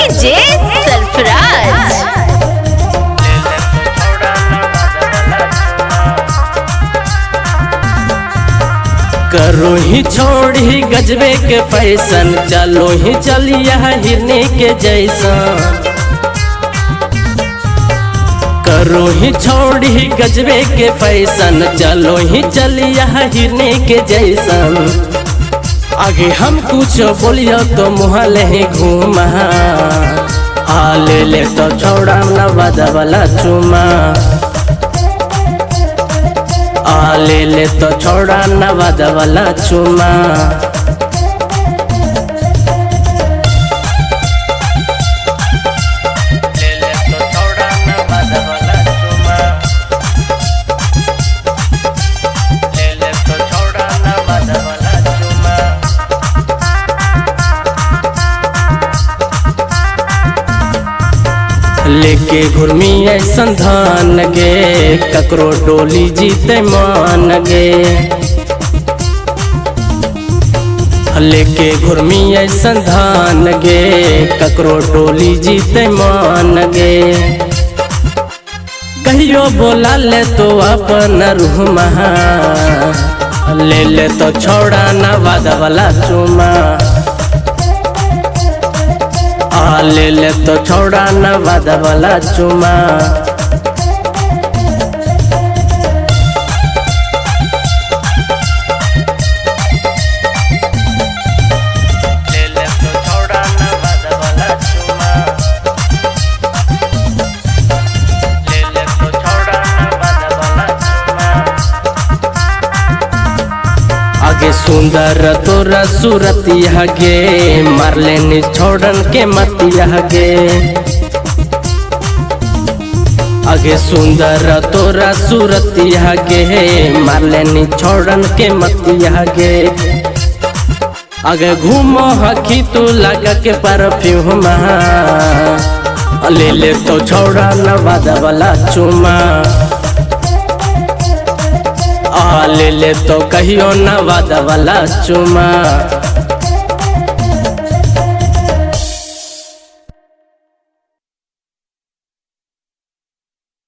DJ Sarfaraz. करो ही छोड़ ही गजबे के फैशन, चलो ही चलिया हिरने के जैसा। करो ही छोड़ ही गजबे के फैशन, चलो ही चलिया हिरने के जैसन। आगे हम कुछ बोलियो तो मुँह ले घूमा, आ ले तो छोड़ा नवादा वाला चुमा। आ ले तो छोड़ा नवादा वाला चुमा। लेके घुर्मी ऐसन धान गे, ककरो डोली जीते मान गे। लेके घुर्मी ऐसन धान गे, ककरो डोली जीते मान गे। कहियो बोला ले तो अपन रूमा, ले तो छोड़ा नवादा वाला चुमा। आ ले तो छोड़ा नवादा वाला चुमा। आगे सुंदर तोरा सूरतिया गे, मार लेनी छोड़न के मतिया गे। आगे सुंदर तोरा सूरतिया गे, मार लेनी छोड़न के मतिया गे। आगे घूमो हकी तू लगा के परफ्यूम, ले तो छोड़ा नवादा वाला चुमा। आ ले तो कहियो नवादा वाला चुमा।